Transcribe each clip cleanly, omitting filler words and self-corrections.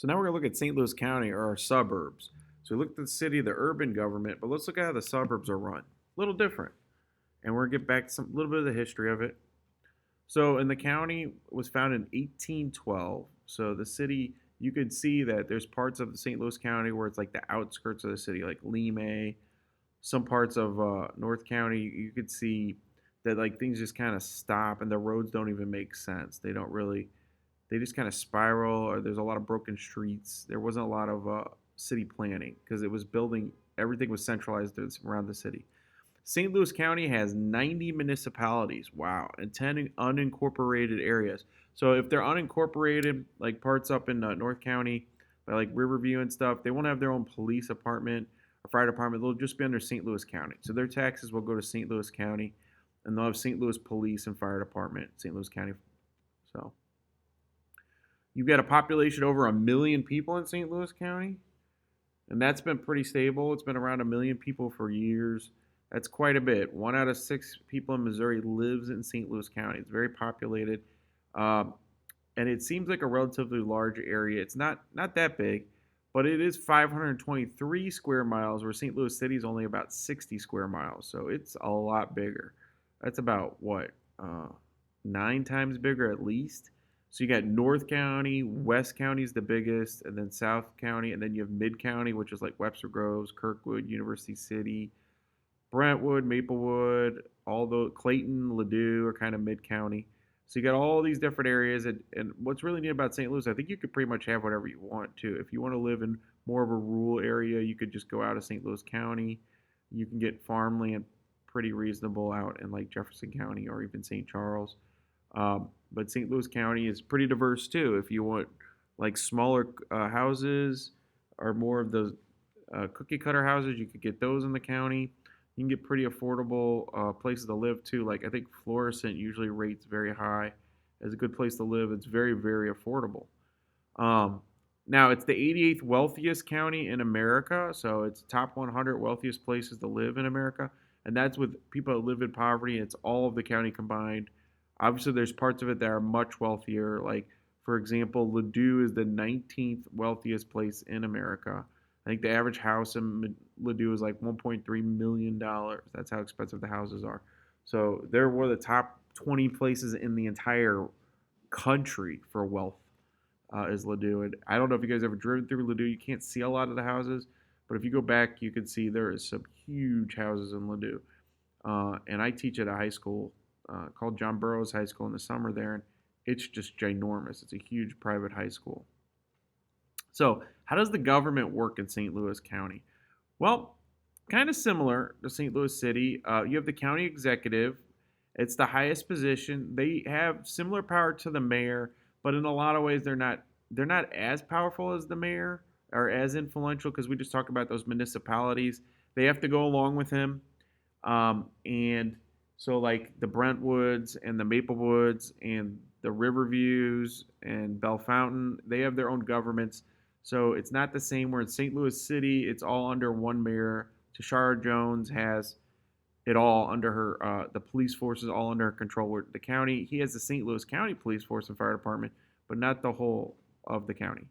So now we're going to look at St. Louis County or our suburbs. So we looked at the city, the urban government, but let's look at how the suburbs are run. A little different. And we're going to get back to some little bit of the history of it. So in the county was founded in 1812. So the city, you could see that there's parts of the St. Louis County where it's like the outskirts of the city, like Lime, some parts of North County. You could see that like things just kind of stop and the roads don't even make sense. They don't really they just kind of spiral, or there's a lot of broken streets. There wasn't a lot of city planning because it was building, everything was centralized around the city. St. Louis County has 90 municipalities, wow, and 10 unincorporated areas. So if they're unincorporated, like parts up in North County, by like Riverview and stuff, they won't have their own police department or fire department. They'll just be under St. Louis County. So their taxes will go to St. Louis County, and they'll have St. Louis Police and Fire Department, St. Louis County. So you've got a population over 1 million people in St. Louis County, and that's been pretty stable. It's been around 1 million people for years. That's quite a bit. 1 out of 6 people in Missouri lives in St. Louis County. It's very populated, um, and it seems like a relatively large area. It's not that big, but it is 523 square miles, where St. Louis City is only about 60 square miles. So it's a lot bigger. That's about what 9 times bigger at least. So you got North County, West County is the biggest, and then South County, and then you have Mid County, which is like Webster Groves, Kirkwood, University City, Brentwood, Maplewood, all the Clayton, Ladue are kind of Mid County. So you got all these different areas, and what's really neat about St. Louis, I think you could pretty much have whatever you want to. If you want to live in more of a rural area, you could just go out of St. Louis County. You can get farmland pretty reasonable out in like Jefferson County or even St. Charles. But St. Louis County is pretty diverse too. If you want like smaller houses or more of those cookie cutter houses, you could get those in the county. You can get pretty affordable places to live too. Like I think Florissant usually rates very high as a good place to live. It's very, very affordable. Um, Now it's the 88th wealthiest county in America, so it's top 100 wealthiest places to live in America, and that's with people that live in poverty. It's all of the county combined. Obviously, there's parts of it that are much wealthier. Like for example, Ladue is the 19th wealthiest place in America. I think the average house in Ladue is like $1.3 million. That's how expensive the houses are. So they're one of the top 20 places in the entire country for wealth is Ladue. And I don't know if you guys ever driven through Ladue. You can't see a lot of the houses, but if you go back, you can see there is some huge houses in Ladue. And I teach at a high school called John Burroughs High School in the summer there, and it's just ginormous. It's a huge private high school. So, how does the government work in St. Louis County? Well, kind of similar to St. Louis City. You have the county executive. It's the highest position. They have similar power to the mayor, but in a lot of ways they're not as powerful as the mayor or as influential because we just talked about those municipalities. They have to go along with him, and so like the Brentwoods and the Maplewoods and the Riverviews and Bellefontaine, they have their own governments. So it's not the same where in St. Louis City, it's all under one mayor. Tashara Jones has it all under her, the police force is all under her control. Where the county, he has the St. Louis County Police Force and Fire Department, but not the whole of the county.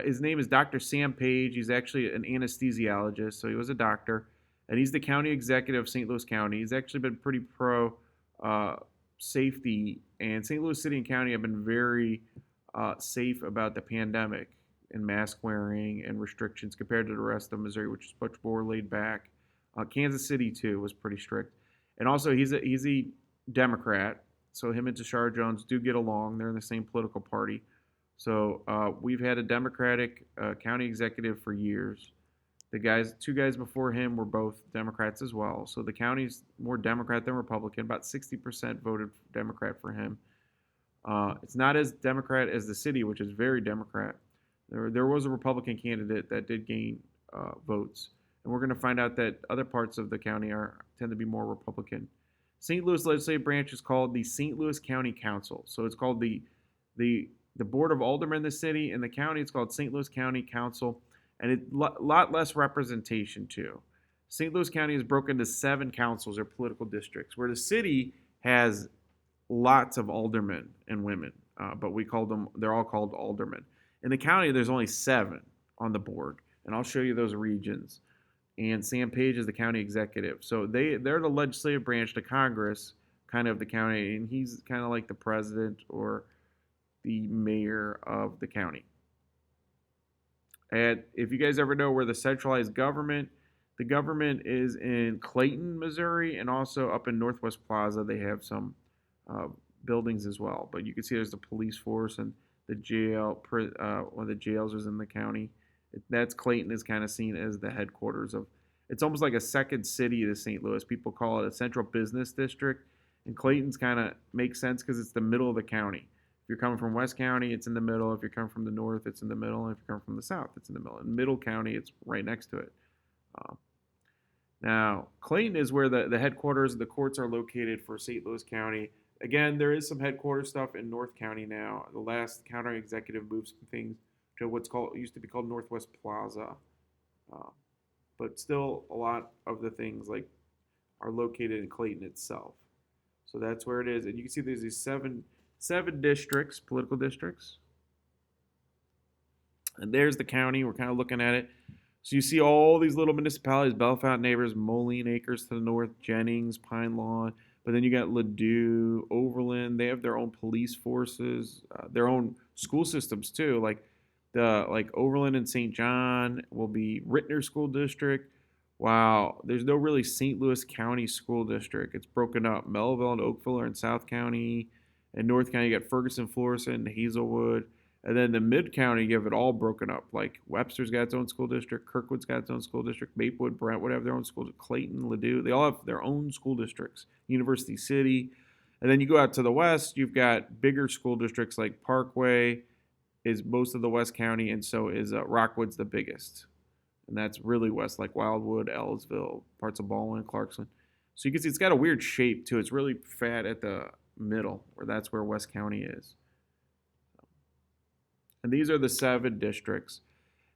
His name is Dr. Sam Page. He's actually an anesthesiologist, so he was a doctor, and he's the county executive of St. Louis County. He's actually been pretty pro uh, safety, and St. Louis City and County have been very safe about the pandemic and mask wearing and restrictions compared to the rest of Missouri, which is much more laid back. Kansas City too was pretty strict, and also he's a Democrat, so him and Tashara Jones do get along. They're in the same political party. So we've had a Democratic county executive for years. Two guys before him were both Democrats as well. So the county's more Democrat than Republican. About 60% voted Democrat for him. It's not as Democrat as the city, which is very Democrat. There was a Republican candidate that did gain votes, and we're going to find out that other parts of the county tend to be more Republican. St. Louis legislative branch is called the St. Louis County Council. So it's called the Board of Aldermen in the city. In the county, it's called St. Louis County Council, and a lot less representation too. St. Louis County is broken into 7 councils or political districts, where the city has lots of aldermen and women, but they're all called aldermen. In the county, there's only 7 on the board, and I'll show you those regions. And Sam Page is the county executive. So they're the legislative branch to Congress, kind of the county, and he's kind of like the president or the mayor of the county. And if you guys ever know where the centralized government, the government is in Clayton, Missouri, and also up in Northwest Plaza, they have some uh, buildings as well. But you can see there's the police force and the jail. One of the jails is in the county. That's Clayton is kind of seen as the headquarters of. It's almost like a second city to St. Louis. People call it a central business district, and Clayton's kind of makes sense because it's the middle of the county. If you're coming from West County, it's in the middle. If you're coming from the north, it's in the middle. And if you're coming from the south, it's in the middle. In Middle County, it's right next to it. Uh, Now, Clayton is where the headquarters of the courts are located for St. Louis County. Again, there is some headquarters stuff in North County now. The last county executive moved some things to what's called used to be called Northwest Plaza, uh, but still a lot of the things like are located in Clayton itself. So that's where it is, and you can see there's these seven districts, political districts, and there's the county. We're kind of looking at it. So you see all these little municipalities: Bellefonte, Neighbors, Moline Acres to the north, Jennings, Pine Lawn. But then you got Ladue, Overland. They have their own police forces, their own school systems too. Like Overland and St. John will be Rittner School District. Wow, there's no really St. Louis County School District. It's broken up. Melville and Oakville are in South County. In North County, you got Ferguson, Florissant, and Hazelwood. And then the mid county, you have it all broken up. Like Webster's got its own school district, Kirkwood's got its own school district, Maplewood, Brentwood have their own school district, Clayton, Ladue, they all have their own school districts. University City. And then you go out to the west, you've got bigger school districts like Parkway is most of the West County, and so is Rockwood's the biggest. And that's really west, like Wildwood, Ellisville, parts of Baldwin, Clarkson. So you can see it's got a weird shape too. It's really fat at the middle, where that's where West County is. And these are the 7 districts.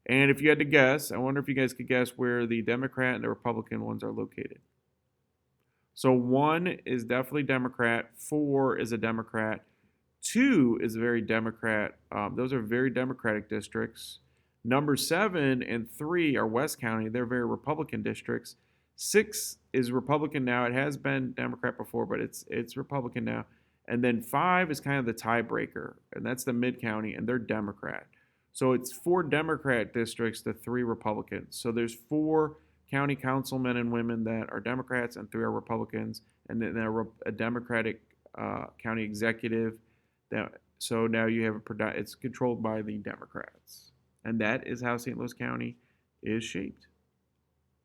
And if you had to guess, I wonder if you guys could guess where the Democrat and the Republican ones are located. So 1 is definitely Democrat, 4 is a Democrat, 2 is very Democrat. Those are very Democratic districts. Number 7 and 3 are West County. They're very Republican districts. 6 is Republican now. It has been Democrat before, but it's Republican now. And then 5 is kind of the tiebreaker, and that's the mid county, and they're Democrat. So it's 4 Democrat districts to 3 Republicans. So there's 4 county councilmen and women that are Democrats, and 3 are Republicans, and then a Democratic county executive. So now you have it's controlled by the Democrats, and that is how St. Louis County is shaped.